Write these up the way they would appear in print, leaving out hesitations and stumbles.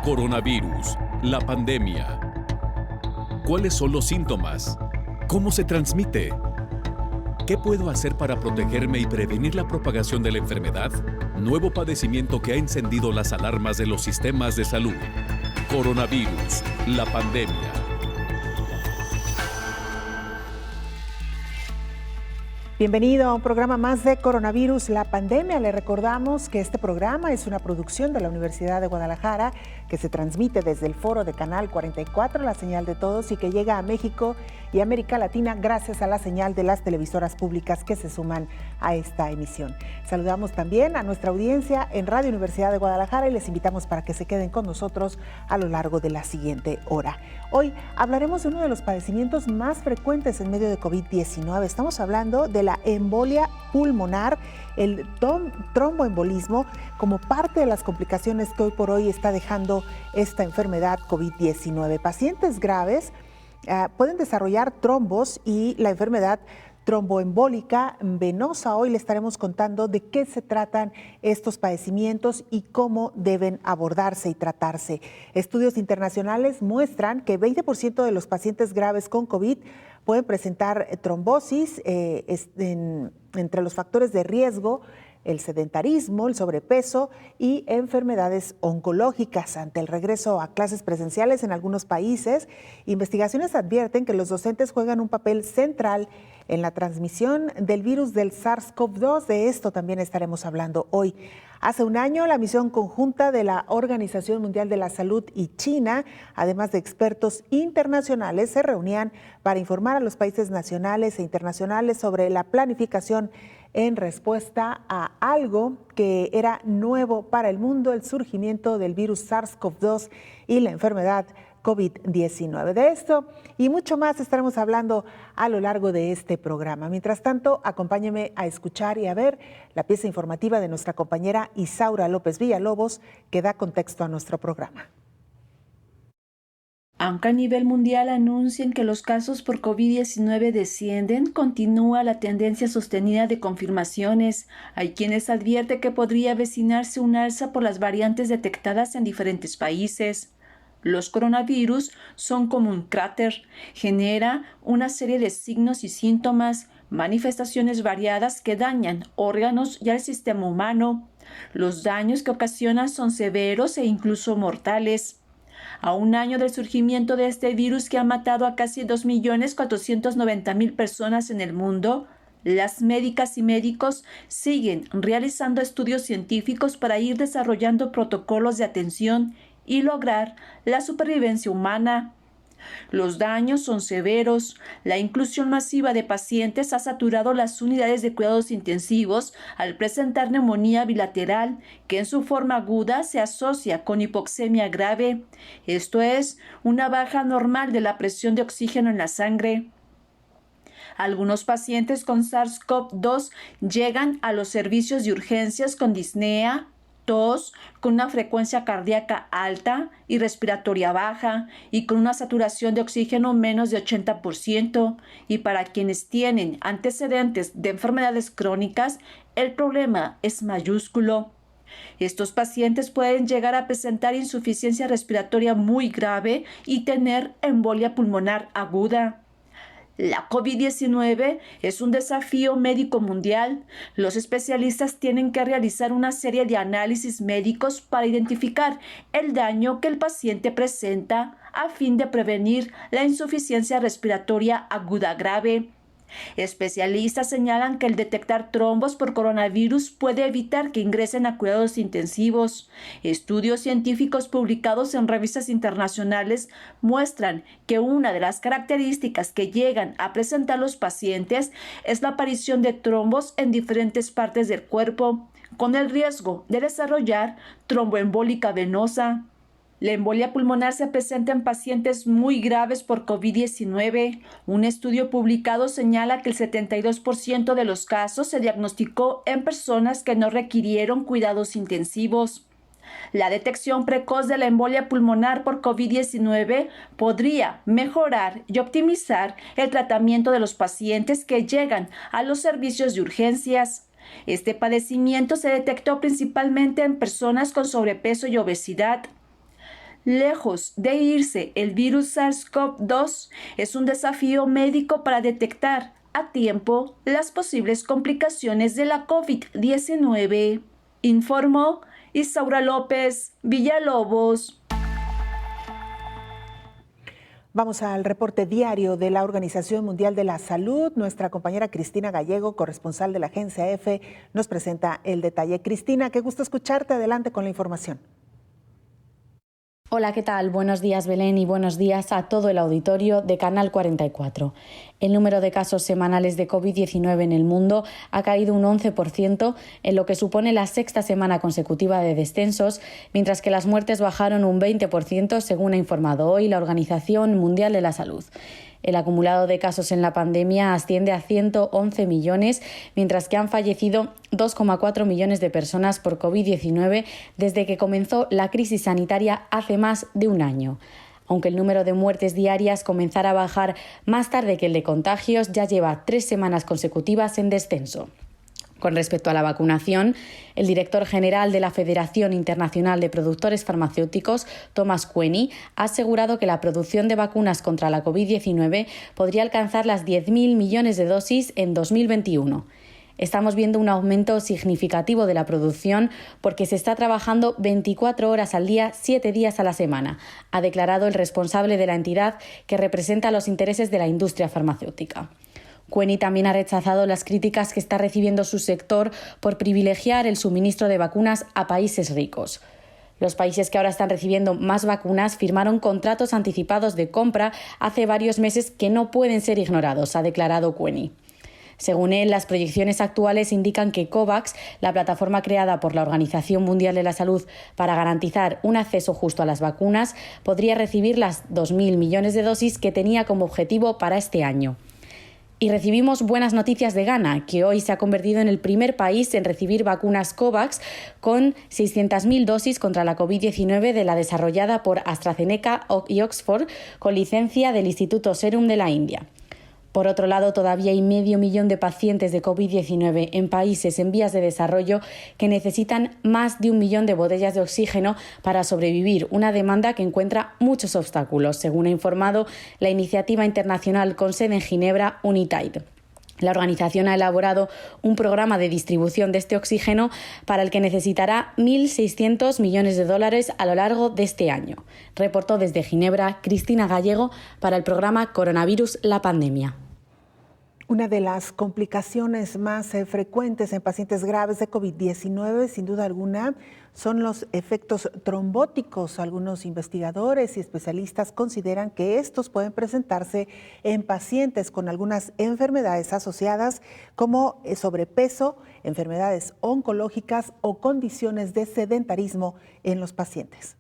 Coronavirus, la pandemia. ¿Cuáles son los síntomas? ¿Cómo se transmite? ¿Qué puedo hacer para protegerme y prevenir la propagación de la enfermedad? Nuevo padecimiento que ha encendido las alarmas de los sistemas de salud. Coronavirus, la pandemia. Bienvenido a un programa más de Coronavirus, la pandemia. Le recordamos que este programa es una producción de la Universidad de Guadalajara que se transmite desde el foro de Canal 44, la señal de todos, y que llega a México y América Latina gracias a la señal de las televisoras públicas que se suman a esta emisión. Saludamos también a nuestra audiencia en Radio Universidad de Guadalajara y les invitamos para que se queden con nosotros a lo largo de la siguiente hora. Hoy hablaremos de uno de los padecimientos más frecuentes en medio de COVID-19. Estamos hablando de la embolia pulmonar, el tromboembolismo, como parte de las complicaciones que hoy por hoy está dejando esta enfermedad COVID-19. Pacientes graves pueden desarrollar trombos y la enfermedad tromboembólica venosa. Hoy le estaremos contando de qué se tratan estos padecimientos y cómo deben abordarse y tratarse. Estudios internacionales muestran que 20% de los pacientes graves con COVID pueden presentar trombosis. Entre los factores de riesgo, el sedentarismo, el sobrepeso y enfermedades oncológicas. Ante el regreso a clases presenciales en algunos países, investigaciones advierten que los docentes juegan un papel central en la transmisión del virus del SARS-CoV-2. De esto también estaremos hablando hoy. Hace un año, la misión conjunta de la Organización Mundial de la Salud y China, además de expertos internacionales, se reunían para informar a los países nacionales e internacionales sobre la planificación en respuesta a algo que era nuevo para el mundo, el surgimiento del virus SARS-CoV-2 y la enfermedad COVID-19. De esto y mucho más estaremos hablando a lo largo de este programa. Mientras tanto, acompáñeme a escuchar y a ver la pieza informativa de nuestra compañera Isaura López Villalobos, que da contexto a nuestro programa. Aunque a nivel mundial anuncian que los casos por COVID-19 descienden, continúa la tendencia sostenida de confirmaciones. Hay quienes advierten que podría avecinarse un alza por las variantes detectadas en diferentes países. Los coronavirus son como un cráter, genera una serie de signos y síntomas, manifestaciones variadas que dañan órganos y al sistema humano. Los daños que ocasionan son severos e incluso mortales. A un año del surgimiento de este virus que ha matado a casi 2.490.000 personas en el mundo, las médicas y médicos siguen realizando estudios científicos para ir desarrollando protocolos de atención y lograr la supervivencia humana. Los daños son severos. La inclusión masiva de pacientes ha saturado las unidades de cuidados intensivos al presentar neumonía bilateral, que en su forma aguda se asocia con hipoxemia grave. Esto es, una baja normal de la presión de oxígeno en la sangre. Algunos pacientes con SARS-CoV-2 llegan a los servicios de urgencias con disnea, tos, con una frecuencia cardíaca alta y respiratoria baja y con una saturación de oxígeno menos de 80%. Y para quienes tienen antecedentes de enfermedades crónicas, el problema es mayúsculo. Estos pacientes pueden llegar a presentar insuficiencia respiratoria muy grave y tener embolia pulmonar aguda. La COVID-19 es un desafío médico mundial. Los especialistas tienen que realizar una serie de análisis médicos para identificar el daño que el paciente presenta a fin de prevenir la insuficiencia respiratoria aguda grave. Especialistas señalan que el detectar trombos por coronavirus puede evitar que ingresen a cuidados intensivos. Estudios científicos publicados en revistas internacionales muestran que una de las características que llegan a presentar los pacientes es la aparición de trombos en diferentes partes del cuerpo, con el riesgo de desarrollar tromboembólica venosa. La embolia pulmonar se presenta en pacientes muy graves por COVID-19. Un estudio publicado señala que el 72% de los casos se diagnosticó en personas que no requirieron cuidados intensivos. La detección precoz de la embolia pulmonar por COVID-19 podría mejorar y optimizar el tratamiento de los pacientes que llegan a los servicios de urgencias. Este padecimiento se detectó principalmente en personas con sobrepeso y obesidad. Lejos de irse el virus SARS-CoV-2, es un desafío médico para detectar a tiempo las posibles complicaciones de la COVID-19, informó Isaura López Villalobos. Vamos al reporte diario de la Organización Mundial de la Salud. Nuestra compañera Cristina Gallego, corresponsal de la agencia EFE, nos presenta el detalle. Cristina, qué gusto escucharte. Adelante con la información. Hola, ¿qué tal? Buenos días, Belén, y buenos días a todo el auditorio de Canal 44. El número de casos semanales de COVID-19 en el mundo ha caído un 11%, en lo que supone la sexta semana consecutiva de descensos, mientras que las muertes bajaron un 20%, según ha informado hoy la Organización Mundial de la Salud. El acumulado de casos en la pandemia asciende a 111 millones, mientras que han fallecido 2,4 millones de personas por COVID-19 desde que comenzó la crisis sanitaria hace más de un año. Aunque el número de muertes diarias comenzara a bajar más tarde que el de contagios, ya lleva 3 semanas consecutivas en descenso. Con respecto a la vacunación, el director general de la Federación Internacional de Productores Farmacéuticos, Thomas Quenney, ha asegurado que la producción de vacunas contra la COVID-19 podría alcanzar las 10.000 millones de dosis en 2021. Estamos viendo un aumento significativo de la producción porque se está trabajando 24 horas al día, 7 días a la semana, ha declarado el responsable de la entidad que representa los intereses de la industria farmacéutica. Quenney también ha rechazado las críticas que está recibiendo su sector por privilegiar el suministro de vacunas a países ricos. Los países que ahora están recibiendo más vacunas firmaron contratos anticipados de compra hace varios meses que no pueden ser ignorados, ha declarado Quenney. Según él, las proyecciones actuales indican que COVAX, la plataforma creada por la Organización Mundial de la Salud para garantizar un acceso justo a las vacunas, podría recibir las 2.000 millones de dosis que tenía como objetivo para este año. Y recibimos buenas noticias de Ghana, que hoy se ha convertido en el primer país en recibir vacunas COVAX con 600.000 dosis contra la COVID-19 de la desarrollada por AstraZeneca y Oxford con licencia del Instituto Serum de la India. Por otro lado, todavía hay 500.000 de pacientes de COVID-19 en países en vías de desarrollo que necesitan más de 1 millón de botellas de oxígeno para sobrevivir, una demanda que encuentra muchos obstáculos, según ha informado la iniciativa internacional con sede en Ginebra, UNITAID. La organización ha elaborado un programa de distribución de este oxígeno para el que necesitará 1.600 millones de dólares a lo largo de este año. Reportó desde Ginebra Cristina Gallego para el programa Coronavirus, la pandemia. Una de las complicaciones más frecuentes en pacientes graves de COVID-19, sin duda alguna, son los efectos trombóticos. Algunos investigadores y especialistas consideran que estos pueden presentarse en pacientes con algunas enfermedades asociadas como sobrepeso, enfermedades oncológicas o condiciones de sedentarismo en los pacientes.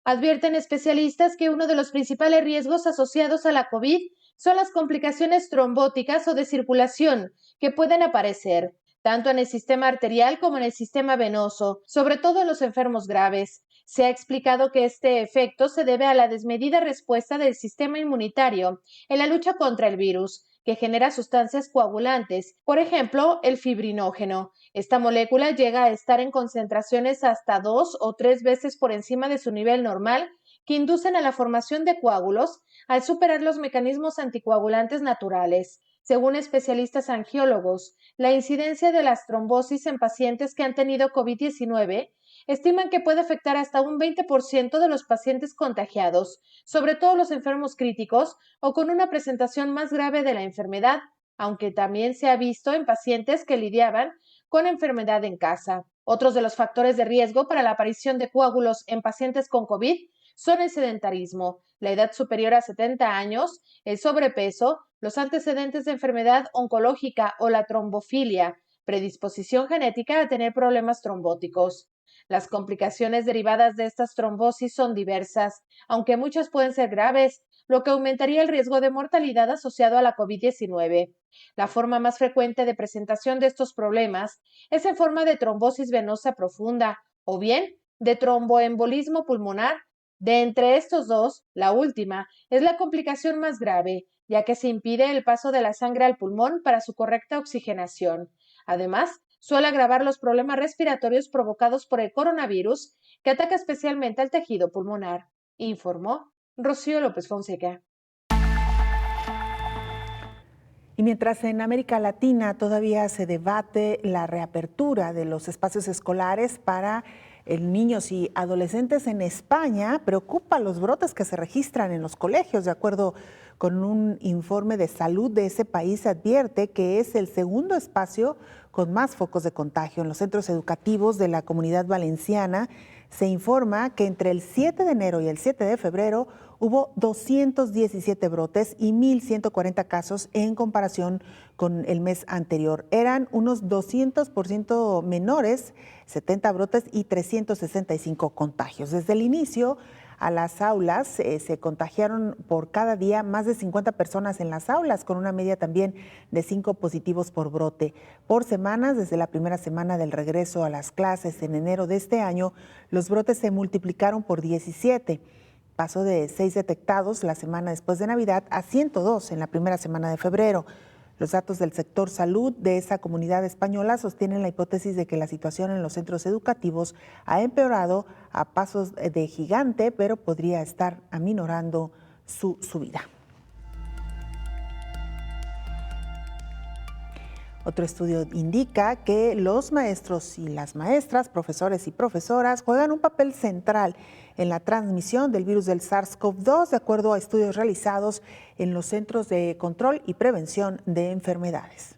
Advierten especialistas que uno de los principales riesgos asociados a la COVID son las complicaciones trombóticas o de circulación que pueden aparecer tanto en el sistema arterial como en el sistema venoso, sobre todo en los enfermos graves. Se ha explicado que este efecto se debe a la desmedida respuesta del sistema inmunitario en la lucha contra el virus, que genera sustancias coagulantes, por ejemplo, el fibrinógeno. Esta molécula llega a estar en concentraciones hasta 2 o 3 veces por encima de su nivel normal, que inducen a la formación de coágulos al superar los mecanismos anticoagulantes naturales. Según especialistas angiólogos, la incidencia de las trombosis en pacientes que han tenido COVID-19 estiman que puede afectar hasta un 20% de los pacientes contagiados, sobre todo los enfermos críticos o con una presentación más grave de la enfermedad, aunque también se ha visto en pacientes que lidiaban con enfermedad en casa. Otros de los factores de riesgo para la aparición de coágulos en pacientes con COVID son el sedentarismo, la edad superior a 70 años, el sobrepeso, los antecedentes de enfermedad oncológica o la trombofilia, predisposición genética a tener problemas trombóticos. Las complicaciones derivadas de estas trombosis son diversas, aunque muchas pueden ser graves, lo que aumentaría el riesgo de mortalidad asociado a la COVID-19. La forma más frecuente de presentación de estos problemas es en forma de trombosis venosa profunda o bien de tromboembolismo pulmonar. De entre estos dos, la última es la complicación más grave, ya que se impide el paso de la sangre al pulmón para su correcta oxigenación. Además, suele agravar los problemas respiratorios provocados por el coronavirus que ataca especialmente al tejido pulmonar, informó Rocío López Fonseca. Y mientras en América Latina todavía se debate la reapertura de los espacios escolares para niños y adolescentes, en España preocupa los brotes que se registran en los colegios. De acuerdo con un informe de salud de ese país, se advierte que es el segundo espacio con más focos de contagio. En los centros educativos de la Comunidad Valenciana se informa que entre el 7 de enero y el 7 de febrero hubo 217 brotes y 1.140 casos en comparación con el mes anterior. Eran unos 200% menores, 70 brotes y 365 contagios. Desde el inicio a las aulas se contagiaron por cada día más de 50 personas en las aulas, con una media también de 5 positivos por brote. Por semanas, desde la primera semana del regreso a las clases en enero de este año, los brotes se multiplicaron por 17. Pasó de 6 detectados la semana después de Navidad a 102 en la primera semana de febrero. Los datos del sector salud de esa comunidad española sostienen la hipótesis de que la situación en los centros educativos ha empeorado a pasos de gigante, pero podría estar aminorando su subida. Otro estudio indica que los maestros y las maestras, profesores y profesoras juegan un papel central en la transmisión del virus del SARS-CoV-2, de acuerdo a estudios realizados en los Centros de Control y Prevención de Enfermedades.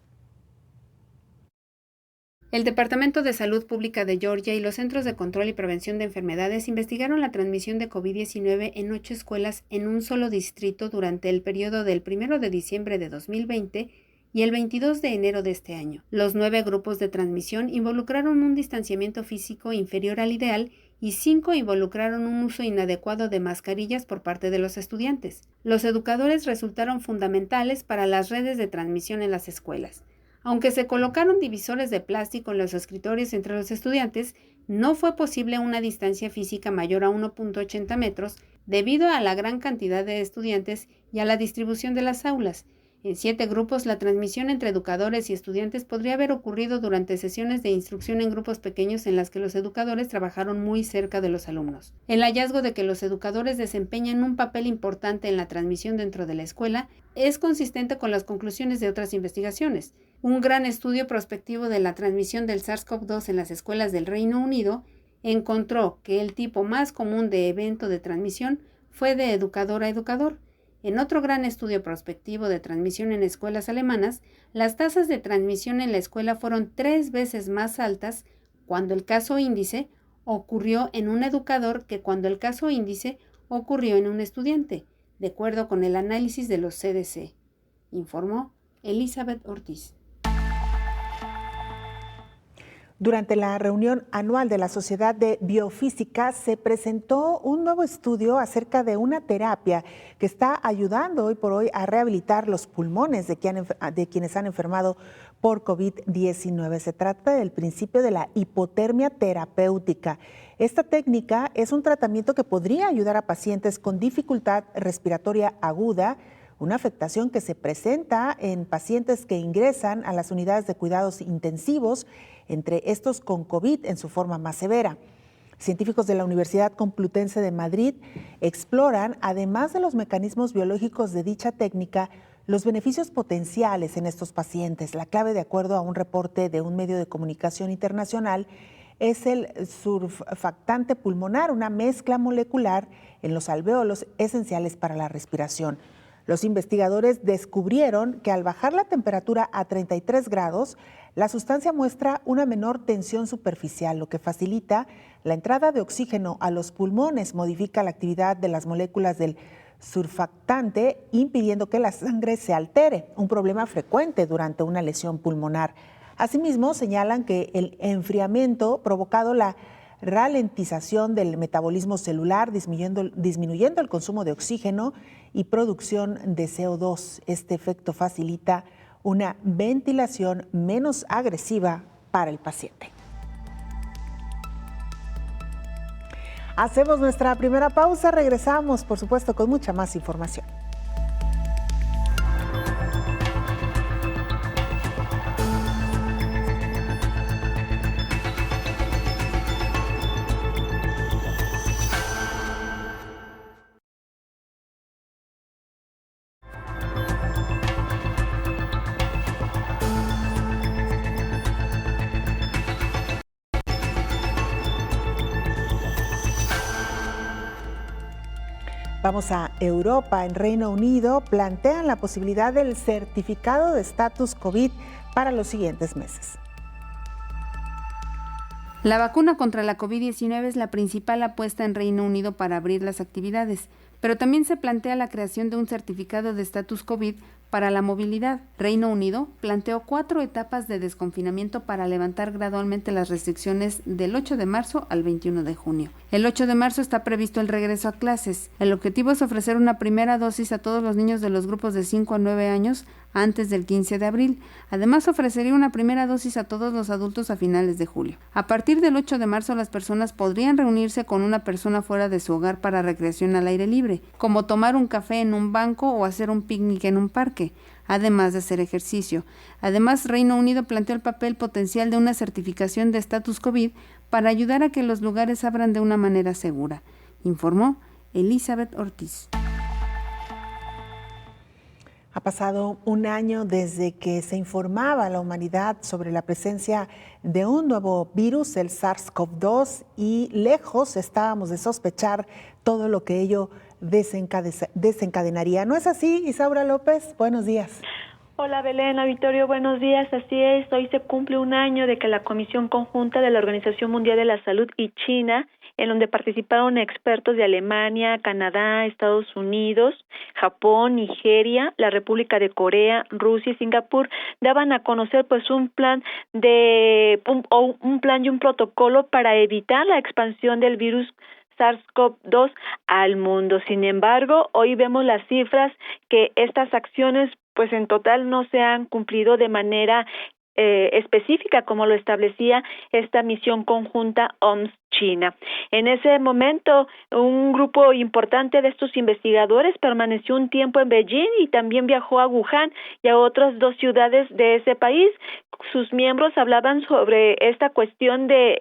El Departamento de Salud Pública de Georgia y los Centros de Control y Prevención de Enfermedades investigaron la transmisión de COVID-19 en 8 escuelas en un solo distrito durante el periodo del 1 de diciembre de 2020 y el 22 de enero de este año. Los 9 grupos de transmisión involucraron un distanciamiento físico inferior al ideal y 5 involucraron un uso inadecuado de mascarillas por parte de los estudiantes. Los educadores resultaron fundamentales para las redes de transmisión en las escuelas. Aunque se colocaron divisores de plástico en los escritorios entre los estudiantes, no fue posible una distancia física mayor a 1.80 metros debido a la gran cantidad de estudiantes y a la distribución de las aulas. En 7 grupos, la transmisión entre educadores y estudiantes podría haber ocurrido durante sesiones de instrucción en grupos pequeños en las que los educadores trabajaron muy cerca de los alumnos. El hallazgo de que los educadores desempeñan un papel importante en la transmisión dentro de la escuela es consistente con las conclusiones de otras investigaciones. Un gran estudio prospectivo de la transmisión del SARS-CoV-2 en las escuelas del Reino Unido encontró que el tipo más común de evento de transmisión fue de educador a educador. En otro gran estudio prospectivo de transmisión en escuelas alemanas, las tasas de transmisión en la escuela fueron 3 veces más altas cuando el caso índice ocurrió en un educador que cuando el caso índice ocurrió en un estudiante, de acuerdo con el análisis de los CDC, informó Elizabeth Ortiz. Durante la reunión anual de la Sociedad de Biofísica se presentó un nuevo estudio acerca de una terapia que está ayudando hoy por hoy a rehabilitar los pulmones de quienes han enfermado por COVID-19. Se trata del principio de la hipotermia terapéutica. Esta técnica es un tratamiento que podría ayudar a pacientes con dificultad respiratoria aguda, una afectación que se presenta en pacientes que ingresan a las unidades de cuidados intensivos, entre estos con COVID en su forma más severa. Científicos de la Universidad Complutense de Madrid exploran, además de los mecanismos biológicos de dicha técnica, los beneficios potenciales en estos pacientes. La clave, de acuerdo a un reporte de un medio de comunicación internacional, es el surfactante pulmonar, una mezcla molecular en los alvéolos esenciales para la respiración. Los investigadores descubrieron que al bajar la temperatura a 33 grados, la sustancia muestra una menor tensión superficial, lo que facilita la entrada de oxígeno a los pulmones, modifica la actividad de las moléculas del surfactante, impidiendo que la sangre se altere, un problema frecuente durante una lesión pulmonar. Asimismo, señalan que el enfriamiento provocado la ralentización del metabolismo celular, disminuyendo el consumo de oxígeno y producción de CO2. Este efecto facilita una ventilación menos agresiva para el paciente. Hacemos nuestra primera pausa, regresamos, por supuesto, con mucha más información. Vamos a Europa. En Reino Unido plantean la posibilidad del certificado de estatus COVID para los siguientes meses. La vacuna contra la COVID-19 es la principal apuesta en Reino Unido para abrir las actividades, pero también se plantea la creación de un certificado de estatus COVID para la movilidad. Reino Unido planteó 4 etapas de desconfinamiento para levantar gradualmente las restricciones del 8 de marzo al 21 de junio. El 8 de marzo está previsto el regreso a clases. El objetivo es ofrecer una primera dosis a todos los niños de los grupos de 5 a 9 años antes del 15 de abril. Además, ofrecería una primera dosis a todos los adultos a finales de julio. A partir del 8 de marzo, las personas podrían reunirse con una persona fuera de su hogar para recreación al aire libre, como tomar un café en un banco o hacer un picnic en un parque, además de hacer ejercicio. Además, Reino Unido planteó el papel potencial de una certificación de estatus COVID para ayudar a que los lugares abran de una manera segura, informó Elizabeth Ortiz. Ha pasado un año desde que se informaba a la humanidad sobre la presencia de un nuevo virus, el SARS-CoV-2, y lejos estábamos de sospechar todo lo que ello desencadenaría. ¿No es así, Isaura López? Buenos días. Hola Belén, Victorio, buenos días. Así es, hoy se cumple un año de que la Comisión Conjunta de la Organización Mundial de la Salud y China, en donde participaron expertos de Alemania, Canadá, Estados Unidos, Japón, Nigeria, la República de Corea, Rusia y Singapur, daban a conocer pues un plan y un protocolo para evitar la expansión del virus SARS-CoV-2 al mundo. Sin embargo, hoy vemos las cifras que estas acciones pues en total no se han cumplido de manera específica como lo establecía esta misión conjunta OMS-China. En ese momento, un grupo importante de estos investigadores permaneció un tiempo en Beijing y también viajó a Wuhan y a otras 2 ciudades de ese país. Sus miembros hablaban sobre esta cuestión de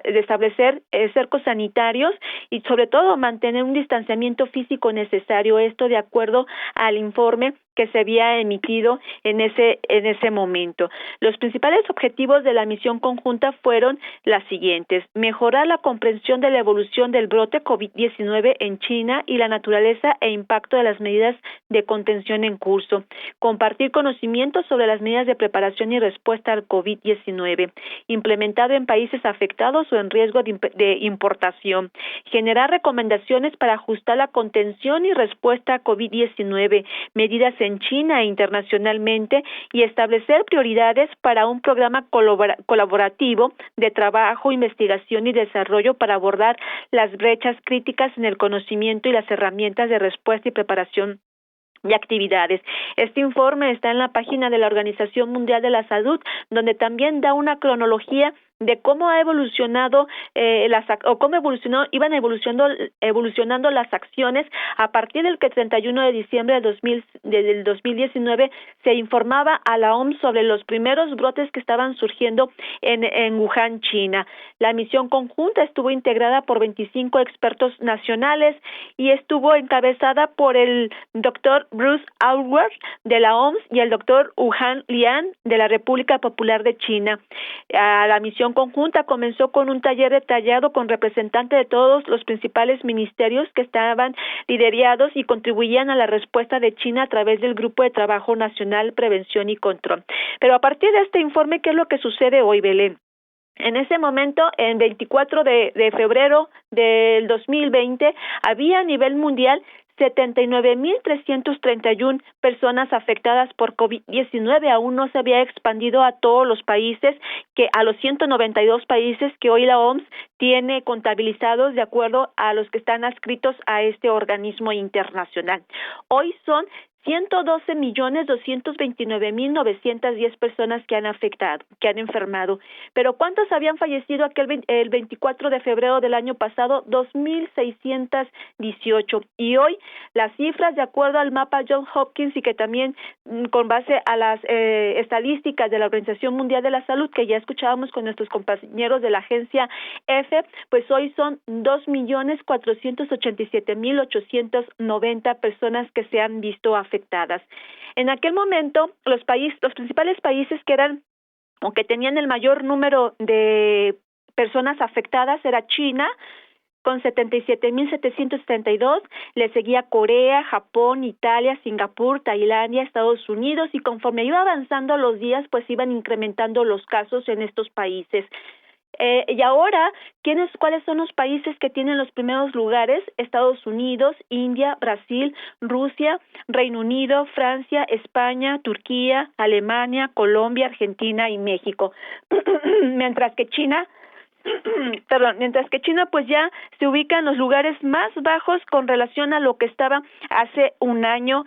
establecer cercos sanitarios y sobre todo mantener un distanciamiento físico necesario, esto de acuerdo al informe que se había emitido en ese momento. Los principales objetivos de la misión conjunta fueron las siguientes: mejorar la comprensión de la evolución del brote COVID-19 en China y la naturaleza e impacto de las medidas de contención en curso, compartir conocimientos sobre las medidas de preparación y respuesta al COVID-19, implementado en países afectados o en riesgo de importación, generar recomendaciones para ajustar la contención y respuesta a COVID-19, medidas en China e internacionalmente, y establecer prioridades para un programa colaborativo de trabajo, investigación y desarrollo para abordar las brechas críticas en el conocimiento y las herramientas de respuesta y preparación de actividades. Este informe está en la página de la Organización Mundial de la Salud, donde también da una cronología de cómo ha evolucionado iban evolucionando las acciones a partir del que 31 de diciembre del 2019 se informaba a la OMS sobre los primeros brotes que estaban surgiendo en Wuhan, China. La misión conjunta estuvo integrada por 25 expertos nacionales y estuvo encabezada por el doctor Bruce Aylward de la OMS y el doctor Wuhan Lian de la República Popular de China. La misión conjunta comenzó con un taller detallado con representantes de todos los principales ministerios que estaban liderados y contribuían a la respuesta de China a través del Grupo de Trabajo Nacional, Prevención y Control. Pero a partir de este informe, ¿qué es lo que sucede hoy, Belén? En ese momento, en 24 de febrero del 2020, había a nivel mundial 79,331 personas afectadas por COVID-19. Aún no se había expandido a todos los países, a los 192 países que hoy la OMS tiene contabilizados de acuerdo a los que están adscritos a este organismo internacional. Hoy son 112,229,910 personas que han enfermado. Pero ¿cuántos habían fallecido el 24 de febrero del año pasado? 2,618. Y hoy las cifras, de acuerdo al mapa Johns Hopkins y que también con base a las estadísticas de la Organización Mundial de la Salud, que ya escuchábamos con nuestros compañeros de la agencia EFE, pues hoy son 2,487,890 personas que se han visto afectadas. En aquel momento, los principales países que eran que tenían el mayor número de personas afectadas era China, con 77.772. Le seguía Corea, Japón, Italia, Singapur, Tailandia, Estados Unidos, y conforme iba avanzando los días, pues iban incrementando los casos en estos países. Y ahora, ¿cuáles son los países que tienen los primeros lugares? Estados Unidos, India, Brasil, Rusia, Reino Unido, Francia, España, Turquía, Alemania, Colombia, Argentina y México. Mientras que China pues ya se ubica en los lugares más bajos con relación a lo que estaba hace un año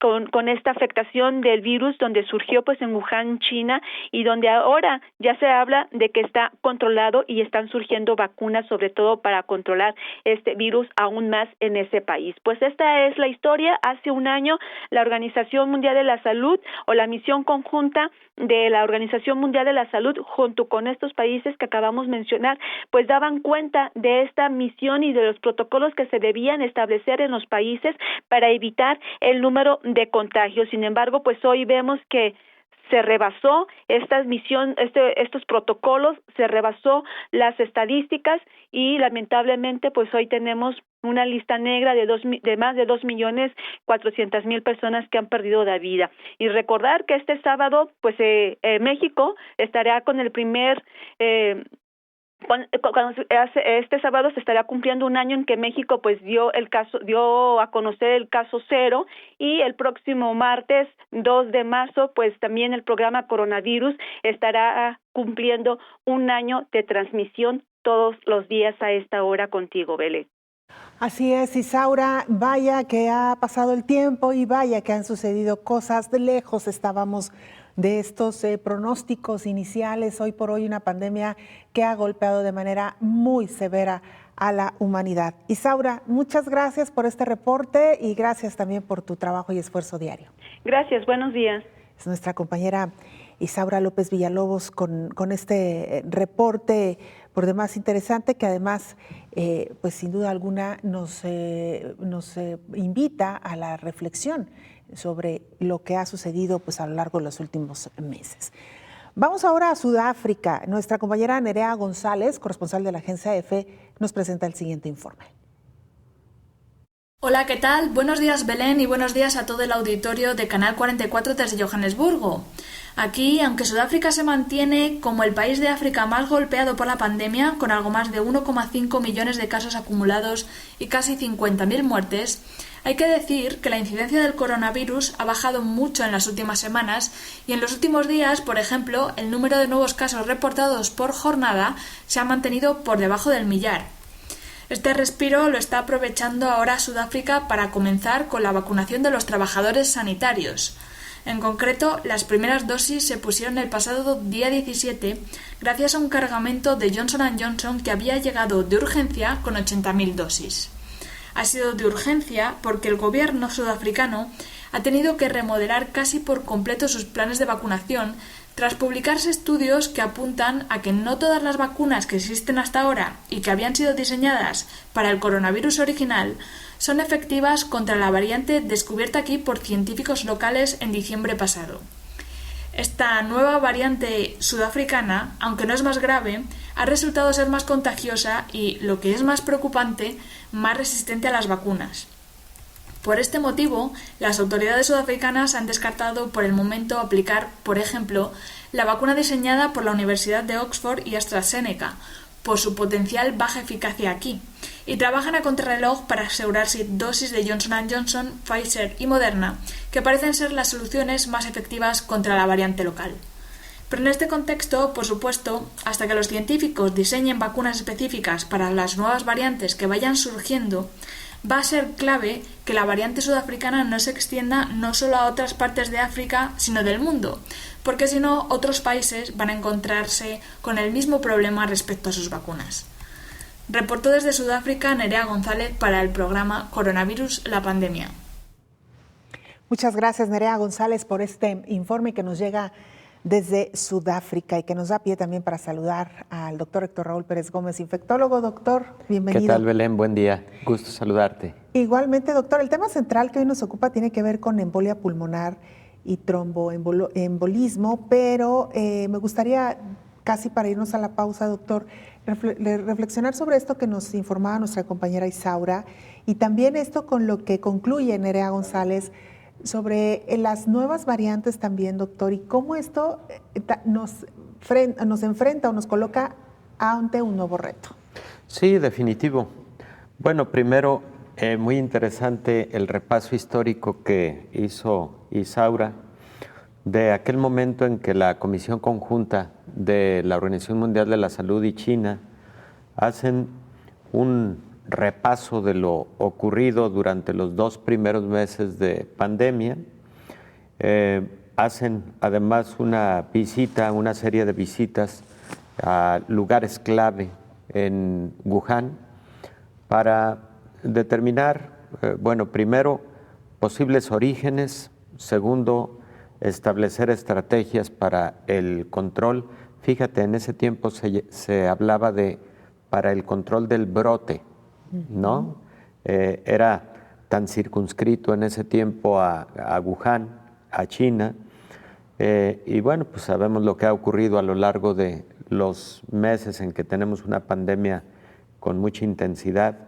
con esta afectación del virus, donde surgió pues en Wuhan, China, y donde ahora ya se habla de que está controlado y están surgiendo vacunas, sobre todo para controlar este virus aún más en ese país. Pues esta es la historia. Hace un año la Organización Mundial de la Salud, o la misión conjunta de la Organización Mundial de la Salud, junto con estos países que acabamos de mencionar, pues daban cuenta de esta misión y de los protocolos que se debían establecer en los países para evitar el número de contagios. Sin embargo, pues hoy vemos que se rebasó estos protocolos, se rebasó las estadísticas, y lamentablemente pues hoy tenemos una lista negra de más de 2.400.000 personas que han perdido la vida. Y recordar que este sábado pues México estará con el primer este sábado se estará cumpliendo un año en que México pues dio a conocer el caso cero, y el próximo martes 2 de marzo pues también el programa Coronavirus estará cumpliendo un año de transmisión todos los días a esta hora contigo, Belén. Así es, Isaura, vaya que ha pasado el tiempo y vaya que han sucedido cosas. De lejos estábamos de estos pronósticos iniciales. Hoy por hoy una pandemia que ha golpeado de manera muy severa a la humanidad. Isaura, muchas gracias por este reporte y gracias también por tu trabajo y esfuerzo diario. Gracias, buenos días. Es nuestra compañera Isaura López Villalobos con este reporte por demás interesante, que además pues sin duda alguna nos invita a la reflexión sobre lo que ha sucedido pues a lo largo de los últimos meses. Vamos ahora a Sudáfrica. Nuestra compañera Nerea González, corresponsal de la agencia EFE, nos presenta el siguiente informe. Hola, ¿qué tal? Buenos días, Belén, y buenos días a todo el auditorio de Canal 44 desde Johannesburgo. Aquí, aunque Sudáfrica se mantiene como el país de África más golpeado por la pandemia, con algo más de 1,5 millones de casos acumulados y casi 50.000 muertes, hay que decir que la incidencia del coronavirus ha bajado mucho en las últimas semanas, y en los últimos días, por ejemplo, el número de nuevos casos reportados por jornada se ha mantenido por debajo del millar. Este respiro lo está aprovechando ahora Sudáfrica para comenzar con la vacunación de los trabajadores sanitarios. En concreto, las primeras dosis se pusieron el pasado día 17 gracias a un cargamento de Johnson & Johnson que había llegado de urgencia con 80.000 dosis. Ha sido de urgencia porque el gobierno sudafricano ha tenido que remodelar casi por completo sus planes de vacunación tras publicarse estudios que apuntan a que no todas las vacunas que existen hasta ahora y que habían sido diseñadas para el coronavirus original son efectivas contra la variante descubierta aquí por científicos locales en diciembre pasado. Esta nueva variante sudafricana, aunque no es más grave, ha resultado ser más contagiosa y, lo que es más preocupante, más resistente a las vacunas. Por este motivo, las autoridades sudafricanas han descartado por el momento aplicar, por ejemplo, la vacuna diseñada por la Universidad de Oxford y AstraZeneca, por su potencial baja eficacia aquí, y trabajan a contrarreloj para asegurarse dosis de Johnson & Johnson, Pfizer y Moderna, que parecen ser las soluciones más efectivas contra la variante local. Pero en este contexto, por supuesto, hasta que los científicos diseñen vacunas específicas para las nuevas variantes que vayan surgiendo, va a ser clave que la variante sudafricana no se extienda no solo a otras partes de África, sino del mundo, porque si no, otros países van a encontrarse con el mismo problema respecto a sus vacunas. Reportó desde Sudáfrica Nerea González para el programa Coronavirus, la pandemia. Muchas gracias, Nerea González, por este informe que nos llega desde Sudáfrica y que nos da pie también para saludar al doctor Héctor Raúl Pérez Gómez, infectólogo. Doctor, bienvenido. ¿Qué tal, Belén? Buen día. Gusto saludarte. Igualmente, doctor. El tema central que hoy nos ocupa tiene que ver con embolia pulmonar y tromboembolismo, pero me gustaría casi para irnos a la pausa, doctor, reflexionar sobre esto que nos informaba nuestra compañera Isaura y también esto con lo que concluye Nerea González sobre las nuevas variantes también, doctor, y cómo esto nos enfrenta o nos coloca ante un nuevo reto. Sí, definitivo. Bueno, primero, muy interesante el repaso histórico que hizo Isaura de aquel momento en que la Comisión Conjunta de la Organización Mundial de la Salud y China hacen un repaso de lo ocurrido durante los 2 primeros meses de pandemia. Hacen además una serie de visitas a lugares clave en Wuhan para determinar, primero, posibles orígenes, segundo, establecer estrategias para el control. Fíjate, en ese tiempo se hablaba para el control del brote, ¿no? Era tan circunscrito en ese tiempo a Wuhan, a China, y bueno, pues sabemos lo que ha ocurrido a lo largo de los meses en que tenemos una pandemia con mucha intensidad,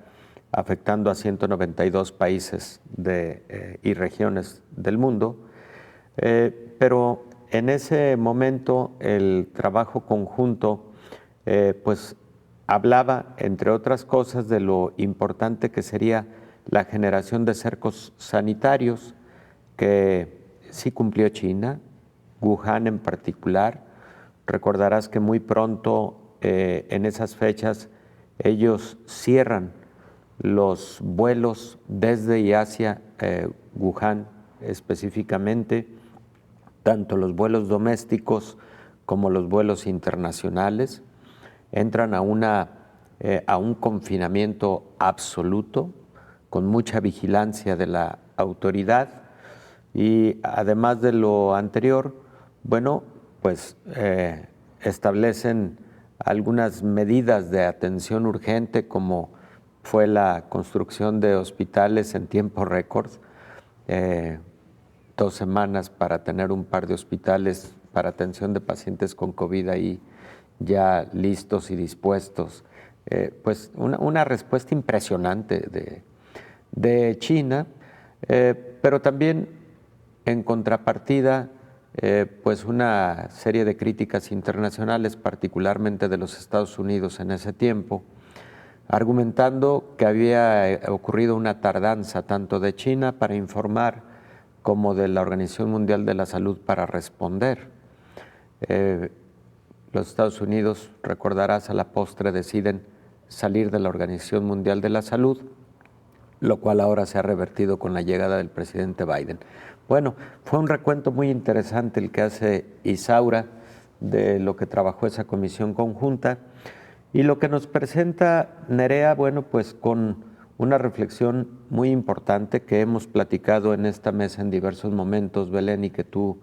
afectando a 192 países y regiones del mundo. Pero en ese momento el trabajo conjunto pues hablaba, entre otras cosas, de lo importante que sería la generación de cercos sanitarios, que sí cumplió China, Wuhan en particular. Recordarás que muy pronto, en esas fechas, ellos cierran los vuelos desde y hacia Wuhan específicamente, tanto los vuelos domésticos como los vuelos internacionales. Entran a un confinamiento absoluto, con mucha vigilancia de la autoridad, y además de lo anterior, bueno, pues establecen algunas medidas de atención urgente, como fue la construcción de hospitales en tiempo récord, 2 semanas para tener un par de hospitales para atención de pacientes con COVID ahí ya listos y dispuestos. Pues una respuesta impresionante de China, pero también en contrapartida, pues una serie de críticas internacionales, particularmente de los Estados Unidos en ese tiempo, argumentando que había ocurrido una tardanza tanto de China para informar como de la Organización Mundial de la Salud para responder. Los Estados Unidos, recordarás, a la postre deciden salir de la Organización Mundial de la Salud, lo cual ahora se ha revertido con la llegada del presidente Biden. Bueno, fue un recuento muy interesante el que hace Isaura de lo que trabajó esa comisión conjunta, y lo que nos presenta Nerea, bueno, pues con una reflexión muy importante que hemos platicado en esta mesa en diversos momentos, Belén, y que tú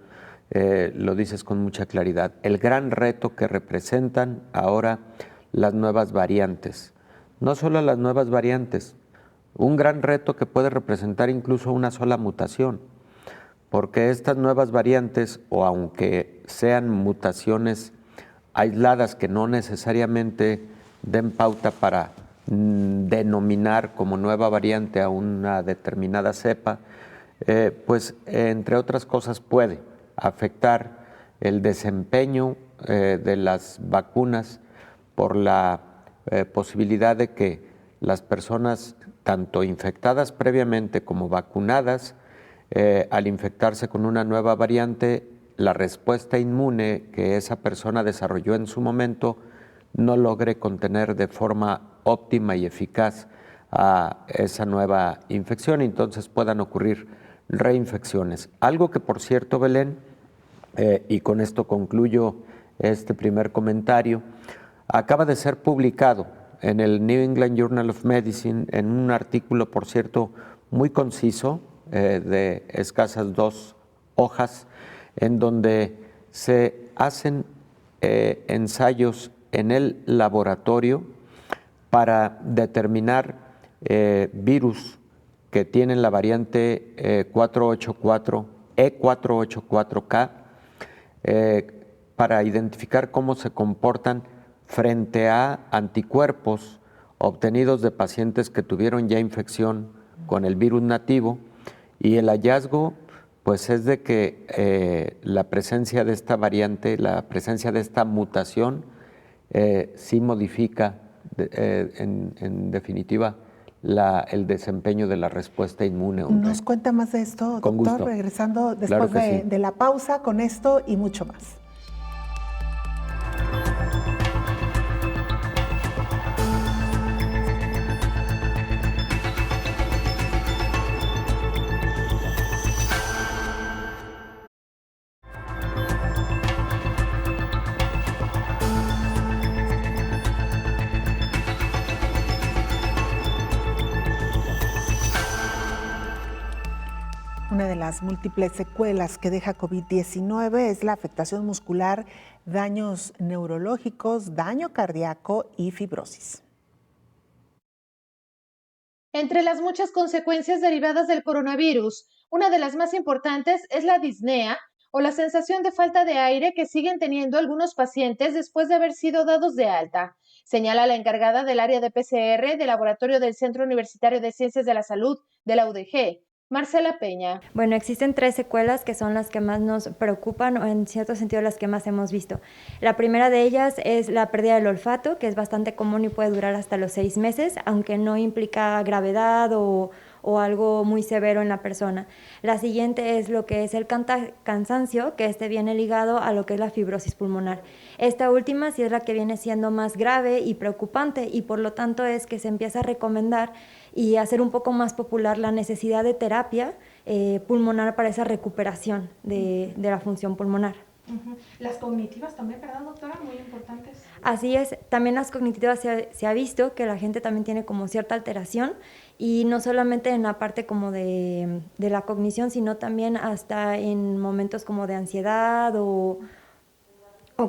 lo dices con mucha claridad. El gran reto que representan ahora las nuevas variantes. No solo las nuevas variantes, un gran reto que puede representar incluso una sola mutación, porque estas nuevas variantes, o aunque sean mutaciones aisladas que no necesariamente den pauta para denominar como nueva variante a una determinada cepa, pues entre otras cosas puede afectar el desempeño de las vacunas por la posibilidad de que las personas, tanto infectadas previamente como vacunadas, al infectarse con una nueva variante, la respuesta inmune que esa persona desarrolló en su momento no logre contener de forma óptima y eficaz a esa nueva infección, y entonces puedan ocurrir reinfecciones. Algo que, por cierto, Belén, y con esto concluyo este primer comentario, acaba de ser publicado en el New England Journal of Medicine, en un artículo, por cierto, muy conciso, de escasas 2 hojas, en donde se hacen ensayos en el laboratorio para determinar virus que tienen la variante E484K, para identificar cómo se comportan frente a anticuerpos obtenidos de pacientes que tuvieron ya infección con el virus nativo, y el hallazgo pues es de que la presencia de esta variante, la presencia de esta mutación sí modifica en definitiva el desempeño de la respuesta inmune. ¿Nos cuenta más de esto, Con doctor? gusto. Regresando después Claro que sí. de la pausa con esto y mucho más. Una de las múltiples secuelas que deja COVID-19 es la afectación muscular, daños neurológicos, daño cardíaco y fibrosis. Entre las muchas consecuencias derivadas del coronavirus, una de las más importantes es la disnea o la sensación de falta de aire que siguen teniendo algunos pacientes después de haber sido dados de alta, señala la encargada del área de PCR del Laboratorio del Centro Universitario de Ciencias de la Salud de la UDG, Marcela Peña. Bueno, existen 3 secuelas que son las que más nos preocupan o en cierto sentido las que más hemos visto. La primera de ellas es la pérdida del olfato, que es bastante común y puede durar hasta los 6 meses, aunque no implica gravedad o algo muy severo en la persona. La siguiente es lo que es el cansancio, que viene ligado a lo que es la fibrosis pulmonar. Esta última sí es la que viene siendo más grave y preocupante, y por lo tanto es que se empieza a recomendar y hacer un poco más popular la necesidad de terapia pulmonar para esa recuperación de la función pulmonar. Las cognitivas también, ¿verdad, doctora? Muy importantes. Así es, también las cognitivas se ha visto que la gente también tiene como cierta alteración, y no solamente en la parte como de la cognición, sino también hasta en momentos como de ansiedad o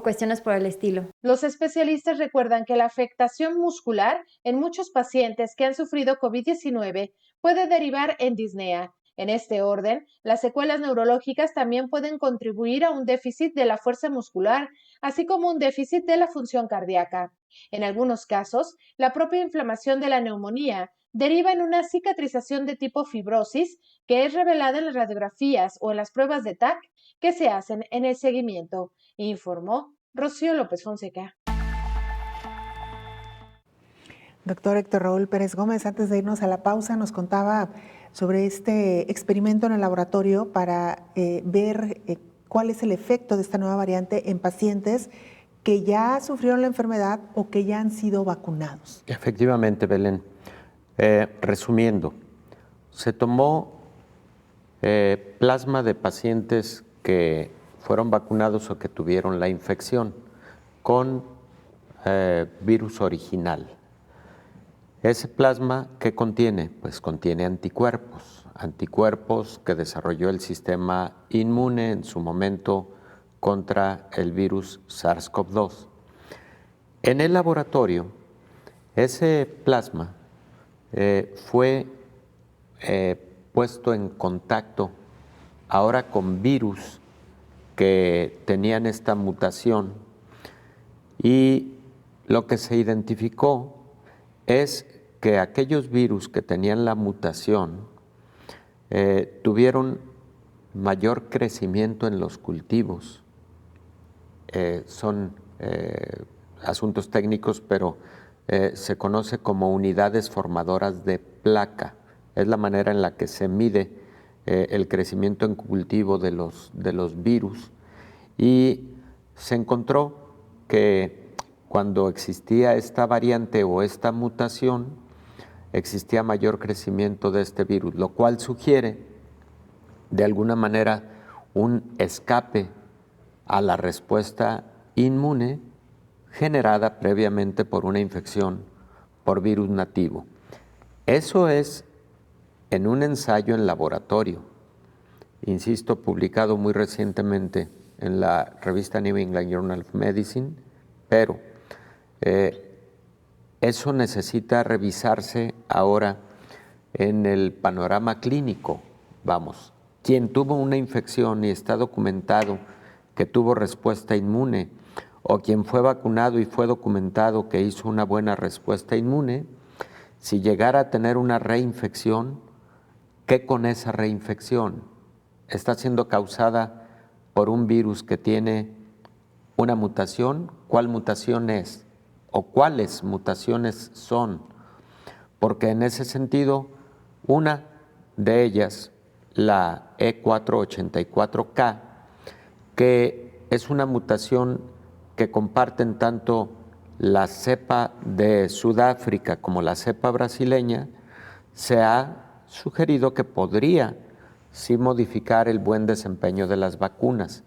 cuestiones por el estilo. Los especialistas recuerdan que la afectación muscular en muchos pacientes que han sufrido COVID-19 puede derivar en disnea. En este orden, las secuelas neurológicas también pueden contribuir a un déficit de la fuerza muscular, así como un déficit de la función cardíaca. En algunos casos, la propia inflamación de la neumonía deriva en una cicatrización de tipo fibrosis que es revelada en las radiografías o en las pruebas de TAC que se hacen en el seguimiento, informó Rocío López Fonseca. Doctor Héctor Raúl Pérez Gómez, antes de irnos a la pausa, nos contaba sobre este experimento en el laboratorio para ver cuál es el efecto de esta nueva variante en pacientes que ya sufrieron la enfermedad o que ya han sido vacunados. Efectivamente, Belén. Resumiendo, se tomó plasma de pacientes que fueron vacunados o que tuvieron la infección con virus original. Ese plasma, ¿qué contiene? Pues contiene anticuerpos que desarrolló el sistema inmune en su momento contra el virus SARS-CoV-2. En el laboratorio, ese plasma fue puesto en contacto ahora con virus que tenían esta mutación, y lo que se identificó es que aquellos virus que tenían la mutación tuvieron mayor crecimiento en los cultivos. Son asuntos técnicos, pero se conoce como unidades formadoras de placa. Es la manera en la que se mide el crecimiento en cultivo de los virus, y se encontró que cuando existía esta variante o esta mutación, existía mayor crecimiento de este virus, lo cual sugiere de alguna manera un escape a la respuesta inmune generada previamente por una infección por virus nativo. Eso es en un ensayo en laboratorio, insisto, publicado muy recientemente en la revista New England Journal of Medicine, pero eso necesita revisarse ahora en el panorama clínico. Vamos, quien tuvo una infección y está documentado que tuvo respuesta inmune, o quien fue vacunado y fue documentado que hizo una buena respuesta inmune, si llegara a tener una reinfección, ¿qué con esa reinfección? ¿Está siendo causada por un virus que tiene una mutación? ¿Cuál mutación es? ¿O cuáles mutaciones son? Porque en ese sentido, una de ellas, la E484K, que es una mutación que comparten tanto la cepa de Sudáfrica como la cepa brasileña, se ha sugerido que podría sí modificar el buen desempeño de las vacunas.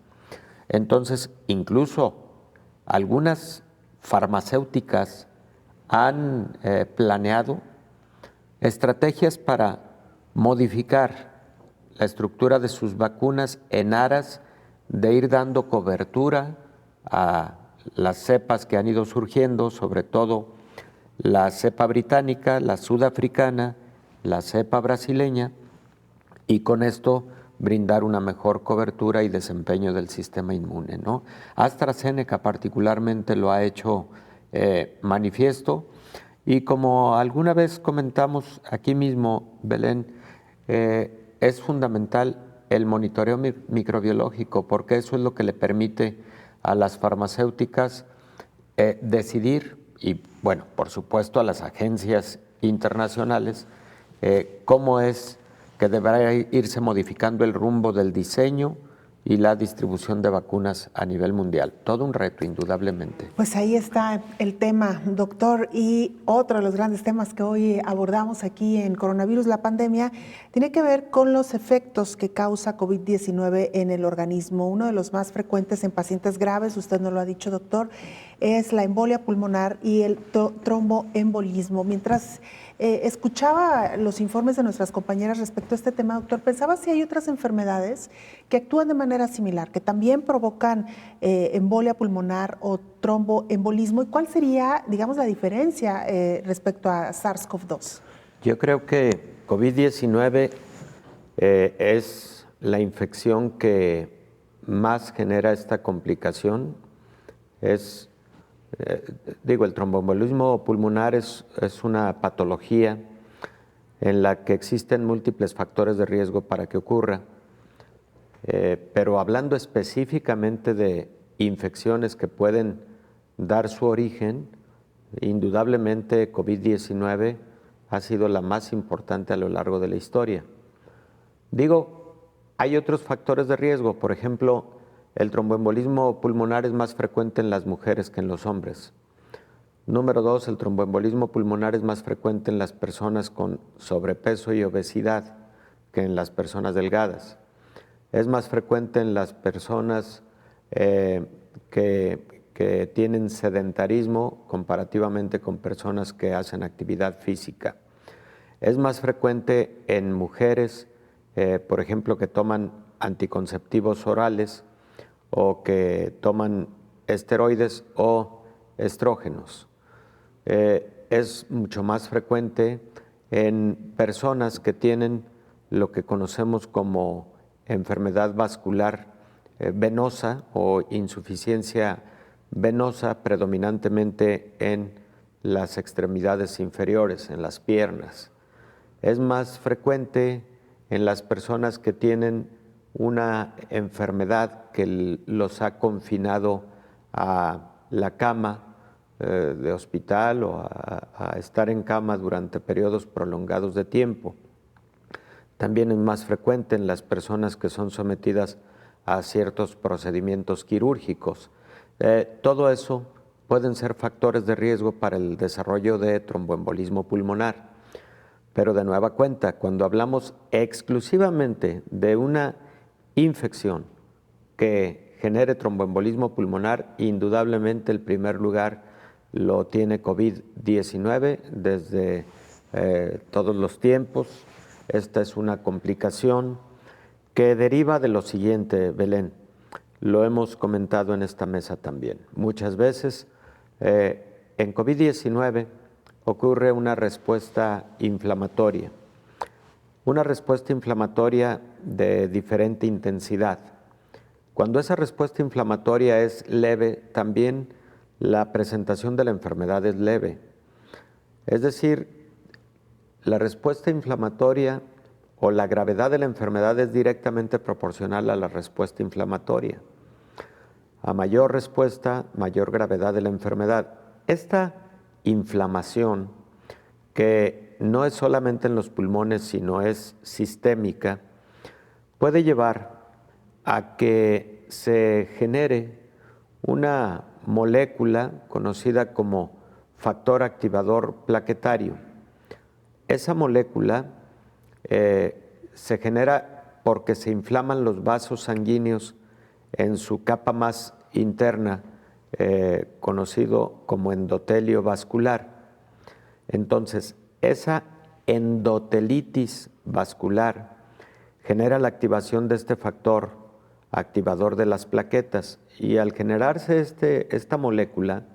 Entonces, incluso algunas farmacéuticas han planeado estrategias para modificar la estructura de sus vacunas en aras de ir dando cobertura a las cepas que han ido surgiendo, sobre todo la cepa británica, la sudafricana, la cepa brasileña, y con esto brindar una mejor cobertura y desempeño del sistema inmune, ¿no? AstraZeneca particularmente lo ha hecho manifiesto, y como alguna vez comentamos aquí mismo, Belén, es fundamental el monitoreo microbiológico, porque eso es lo que le permite a las farmacéuticas decidir, y bueno, por supuesto a las agencias internacionales, cómo es que deberá irse modificando el rumbo del diseño y la distribución de vacunas a nivel mundial. Todo un reto, indudablemente. Pues ahí está el tema, doctor. Y otro de los grandes temas que hoy abordamos aquí en Coronavirus, la pandemia, tiene que ver con los efectos que causa COVID-19 en el organismo. Uno de los más frecuentes en pacientes graves, usted nos lo ha dicho, doctor, es la embolia pulmonar y el tromboembolismo. Mientras escuchaba los informes de nuestras compañeras respecto a este tema, doctor, pensaba si hay otras enfermedades que actúan de manera similar, que también provocan embolia pulmonar o tromboembolismo, y cuál sería, digamos, la diferencia respecto a SARS-CoV-2. Yo creo que COVID-19 es la infección que más genera esta complicación. El tromboembolismo pulmonar es una patología en la que existen múltiples factores de riesgo para que ocurra, pero hablando específicamente de infecciones que pueden dar su origen, indudablemente COVID-19 ha sido la más importante a lo largo de la historia. Hay otros factores de riesgo, por ejemplo, el tromboembolismo pulmonar es más frecuente en las mujeres que en los hombres. Número 2, el tromboembolismo pulmonar es más frecuente en las personas con sobrepeso y obesidad que en las personas delgadas. Es más frecuente en las personas que tienen sedentarismo comparativamente con personas que hacen actividad física. Es más frecuente en mujeres, por ejemplo, que toman anticonceptivos orales o que toman esteroides o estrógenos. Es mucho más frecuente en personas que tienen lo que conocemos como enfermedad vascular venosa o insuficiencia venosa, predominantemente en las extremidades inferiores, en las piernas. Es más frecuente en las personas que tienen una enfermedad que los ha confinado a la cama de hospital o a estar en cama durante periodos prolongados de tiempo. También es más frecuente en las personas que son sometidas a ciertos procedimientos quirúrgicos. Todo eso pueden ser factores de riesgo para el desarrollo de tromboembolismo pulmonar. Pero de nueva cuenta, cuando hablamos exclusivamente de una infección que genere tromboembolismo pulmonar, indudablemente el primer lugar lo tiene COVID-19 desde todos los tiempos. Esta es una complicación que deriva de lo siguiente, Belén. Lo hemos comentado en esta mesa también. Muchas veces en COVID-19 ocurre una respuesta inflamatoria. Una respuesta inflamatoria de diferente intensidad. Cuando esa respuesta inflamatoria es leve, también la presentación de la enfermedad es leve. Es decir, la respuesta inflamatoria o la gravedad de la enfermedad es directamente proporcional a la respuesta inflamatoria. A mayor respuesta, mayor gravedad de la enfermedad. Esta inflamación, que no es solamente en los pulmones, sino es sistémica, puede llevar a que se genere una molécula conocida como factor activador plaquetario. Esa molécula se genera porque se inflaman los vasos sanguíneos en su capa más interna, conocido como endotelio vascular. Entonces, esa endotelitis vascular genera la activación de este factor activador de las plaquetas, y al generarse esta molécula,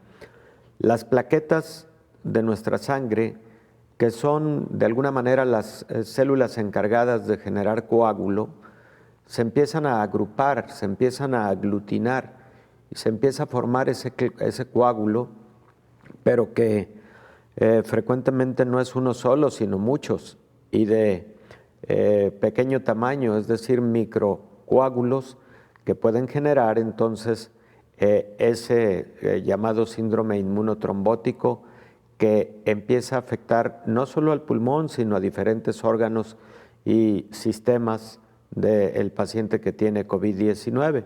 las plaquetas de nuestra sangre, que son de alguna manera las células encargadas de generar coágulo, se empiezan a agrupar, se empiezan a aglutinar y se empieza a formar ese coágulo, pero que frecuentemente no es uno solo, sino muchos, y de pequeño tamaño, es decir, microcoágulos que pueden generar entonces ese llamado síndrome inmunotrombótico, que empieza a afectar no solo al pulmón, sino a diferentes órganos y sistemas del paciente que tiene COVID-19.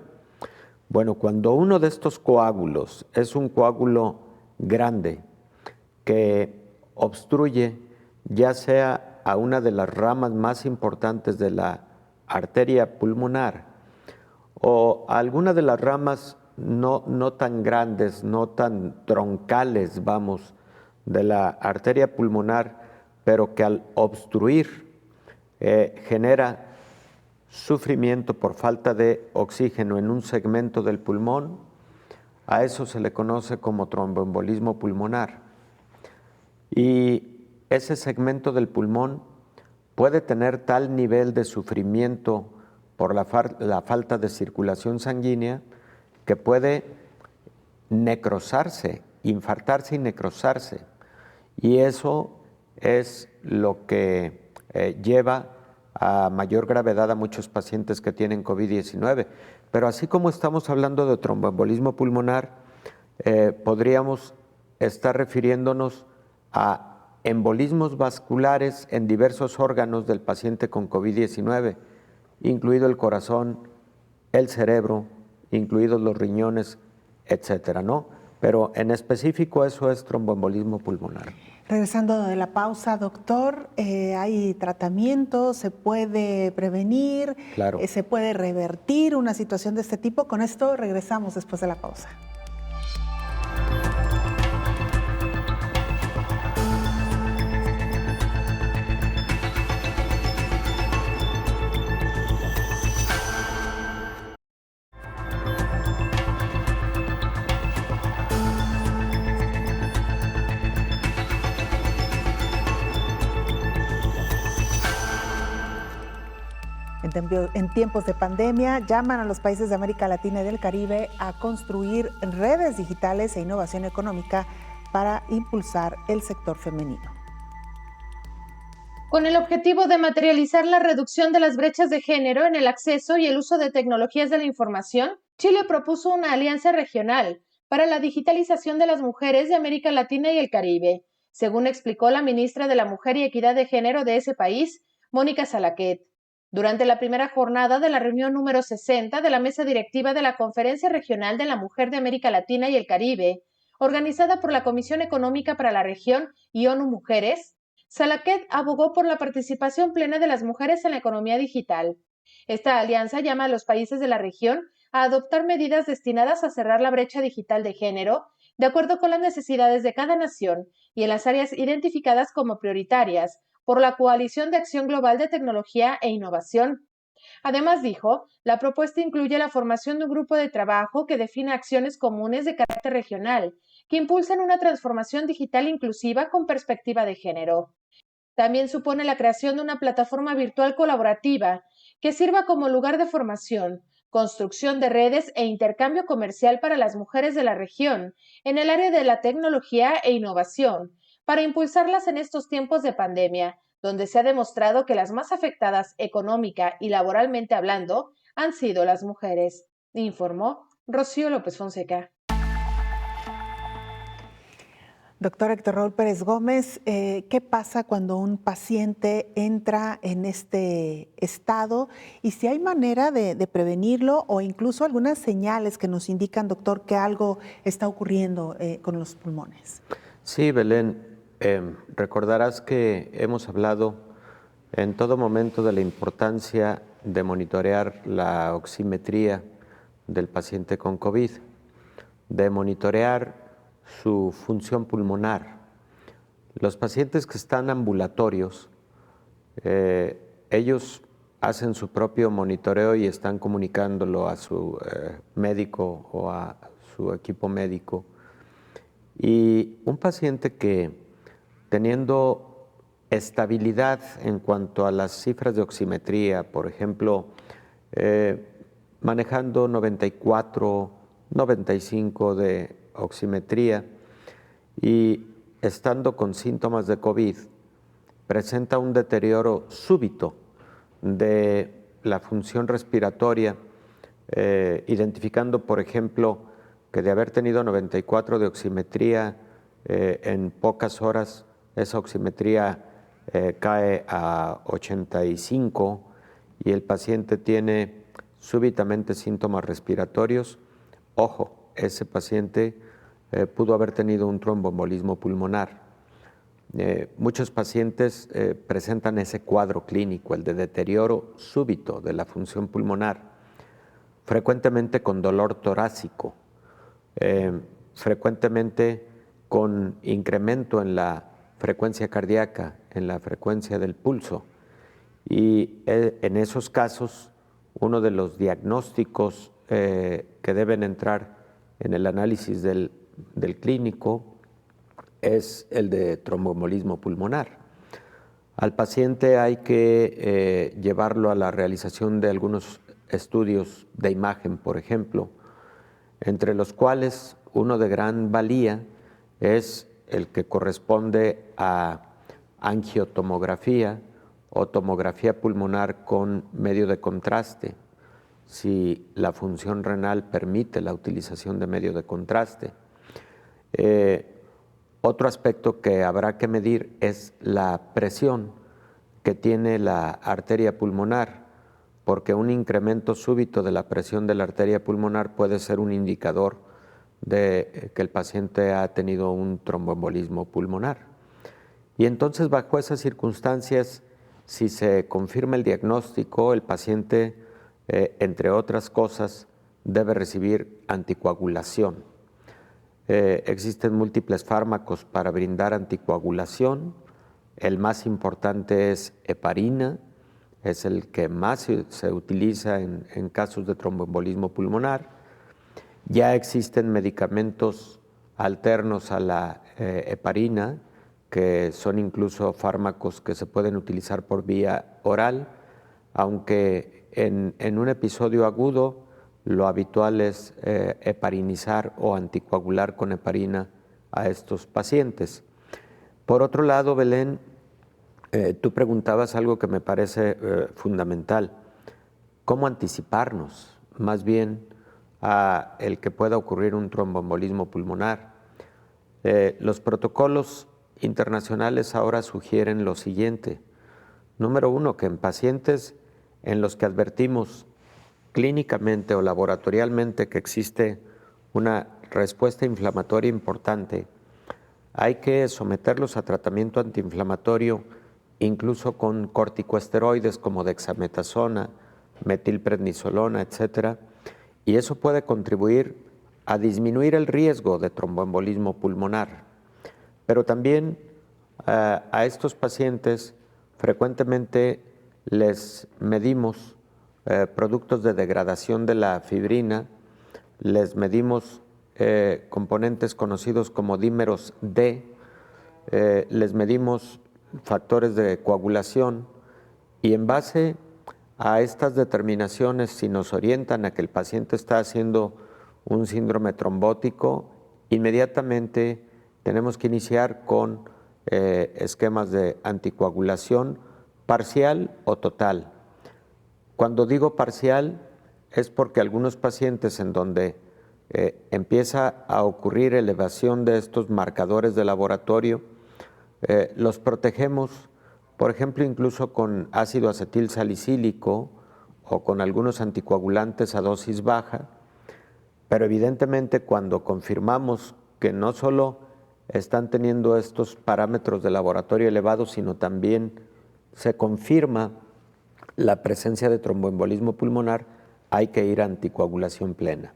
Bueno, cuando uno de estos coágulos es un coágulo grande que obstruye ya sea a una de las ramas más importantes de la arteria pulmonar o a alguna de las ramas no tan grandes, no tan troncales, vamos, de la arteria pulmonar, pero que al obstruir genera sufrimiento por falta de oxígeno en un segmento del pulmón, a eso se le conoce como tromboembolismo pulmonar. Y ese segmento del pulmón puede tener tal nivel de sufrimiento por la falta de circulación sanguínea que puede necrosarse, infartarse y necrosarse. Y eso es lo que lleva a mayor gravedad a muchos pacientes que tienen COVID-19. Pero así como estamos hablando de tromboembolismo pulmonar, podríamos estar refiriéndonos a embolismos vasculares en diversos órganos del paciente con COVID-19, incluido el corazón, el cerebro, incluidos los riñones, etcétera, ¿no? Pero en específico eso es tromboembolismo pulmonar. Regresando de la pausa, doctor, ¿hay tratamiento? ¿Se puede prevenir? Claro. ¿Se puede revertir una situación de este tipo? Con esto regresamos después de la pausa. En tiempos de pandemia, llaman a los países de América Latina y del Caribe a construir redes digitales e innovación económica para impulsar el sector femenino. Con el objetivo de materializar la reducción de las brechas de género en el acceso y el uso de tecnologías de la información, Chile propuso una alianza regional para la digitalización de las mujeres de América Latina y el Caribe, según explicó la ministra de la Mujer y Equidad de Género de ese país, Mónica Salaquet. Durante la primera jornada de la reunión número 60 de la mesa directiva de la Conferencia Regional de la Mujer de América Latina y el Caribe, organizada por la Comisión Económica para la Región y ONU Mujeres, Salaquet abogó por la participación plena de las mujeres en la economía digital. Esta alianza llama a los países de la región a adoptar medidas destinadas a cerrar la brecha digital de género, de acuerdo con las necesidades de cada nación y en las áreas identificadas como prioritarias por la Coalición de Acción Global de Tecnología e Innovación. Además, dijo, la propuesta incluye la formación de un grupo de trabajo que define acciones comunes de carácter regional, que impulsen una transformación digital inclusiva con perspectiva de género. También supone la creación de una plataforma virtual colaborativa que sirva como lugar de formación, construcción de redes e intercambio comercial para las mujeres de la región en el área de la tecnología e innovación, para impulsarlas en estos tiempos de pandemia, donde se ha demostrado que las más afectadas económica y laboralmente hablando han sido las mujeres, informó Rocío López Fonseca. Doctor Héctor Raúl Pérez Gómez, ¿qué pasa cuando un paciente entra en este estado y si hay manera de prevenirlo o incluso algunas señales que nos indican, doctor, que algo está ocurriendo con los pulmones? Sí, Belén, recordarás que hemos hablado en todo momento de la importancia de monitorear la oximetría del paciente con COVID, de monitorear su función pulmonar. Los pacientes que están ambulatorios, ellos hacen su propio monitoreo y están comunicándolo a su médico o a su equipo médico. Y un paciente que, teniendo estabilidad en cuanto a las cifras de oximetría, por ejemplo, manejando 94, 95 de oximetría y estando con síntomas de COVID, presenta un deterioro súbito de la función respiratoria, identificando, por ejemplo, que de haber tenido 94 de oximetría, en pocas horas esa oximetría cae a 85 y el paciente tiene súbitamente síntomas respiratorios. Ojo, ese paciente pudo haber tenido un tromboembolismo pulmonar. Muchos pacientes presentan ese cuadro clínico, el de deterioro súbito de la función pulmonar, frecuentemente con dolor torácico, frecuentemente con incremento en la frecuencia cardíaca, en la frecuencia del pulso. Y en esos casos, uno de los diagnósticos que deben entrar en el análisis del clínico es el de tromboembolismo pulmonar. Al paciente hay que llevarlo a la realización de algunos estudios de imagen, por ejemplo, entre los cuales uno de gran valía es el que corresponde a angiotomografía o tomografía pulmonar con medio de contraste, si la función renal permite la utilización de medio de contraste. Otro aspecto que habrá que medir es la presión que tiene la arteria pulmonar, porque un incremento súbito de la presión de la arteria pulmonar puede ser un indicador de que el paciente ha tenido un tromboembolismo pulmonar. Y entonces, bajo esas circunstancias, si se confirma el diagnóstico, el paciente, entre otras cosas, debe recibir anticoagulación. Existen múltiples fármacos para brindar anticoagulación. El más importante es heparina, es el que más se utiliza en casos de tromboembolismo pulmonar. Ya existen medicamentos alternos a la heparina, que son incluso fármacos que se pueden utilizar por vía oral, aunque en un episodio agudo lo habitual es heparinizar o anticoagular con heparina a estos pacientes. Por otro lado, Belén, tú preguntabas algo que me parece fundamental. ¿Cómo anticiparnos más bien a el que pueda ocurrir un tromboembolismo pulmonar? Los protocolos internacionales ahora sugieren lo siguiente. Número uno, que en pacientes en los que advertimos clínicamente o laboratorialmente que existe una respuesta inflamatoria importante, hay que someterlos a tratamiento antiinflamatorio, incluso con corticosteroides como dexametasona, metilprednisolona, etcétera, y eso puede contribuir a disminuir el riesgo de tromboembolismo pulmonar. Pero también a estos pacientes frecuentemente les medimos productos de degradación de la fibrina, les medimos componentes conocidos como dímeros D, les medimos factores de coagulación y en base a estas determinaciones, si nos orientan a que el paciente está haciendo un síndrome trombótico, inmediatamente tenemos que iniciar con esquemas de anticoagulación parcial o total. Cuando digo parcial es porque algunos pacientes en donde empieza a ocurrir elevación de estos marcadores de laboratorio, los protegemos, por ejemplo, incluso con ácido acetil salicílico o con algunos anticoagulantes a dosis baja, pero evidentemente cuando confirmamos que no solo están teniendo estos parámetros de laboratorio elevados, sino también se confirma la presencia de tromboembolismo pulmonar, hay que ir a anticoagulación plena.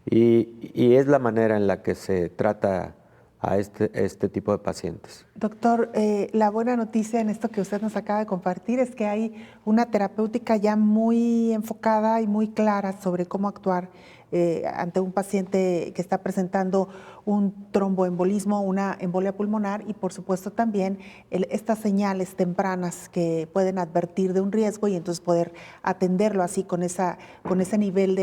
Y es la manera en la que se trata a este tipo de pacientes. Doctor, la buena noticia en esto que usted nos acaba de compartir es que hay una terapéutica ya muy enfocada y muy clara sobre cómo actuar ante un paciente que está presentando un tromboembolismo, una embolia pulmonar y por supuesto también estas señales tempranas que pueden advertir de un riesgo y entonces poder atenderlo así con ese nivel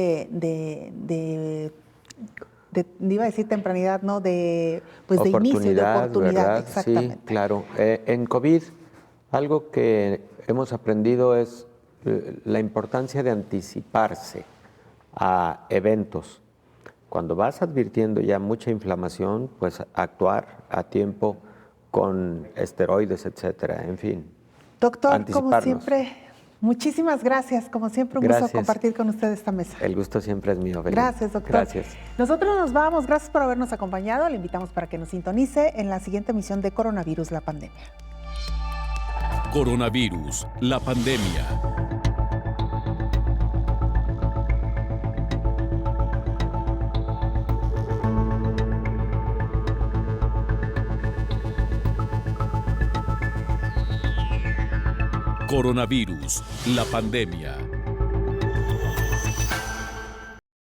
iba a decir tempranidad, ¿no? De inicio, de oportunidad, ¿verdad? Exactamente. Sí, claro. En COVID, algo que hemos aprendido es la importancia de anticiparse a eventos. Cuando vas advirtiendo ya mucha inflamación, pues actuar a tiempo con esteroides, etcétera, en fin. Doctor, como siempre, muchísimas gracias. Como siempre, un gusto compartir con usted esta mesa. El gusto siempre es mío, Belén. Gracias, doctor. Gracias. Nosotros nos vamos. Gracias por habernos acompañado. Le invitamos para que nos sintonice en la siguiente emisión de Coronavirus, la pandemia. Coronavirus, la pandemia. Coronavirus, la pandemia.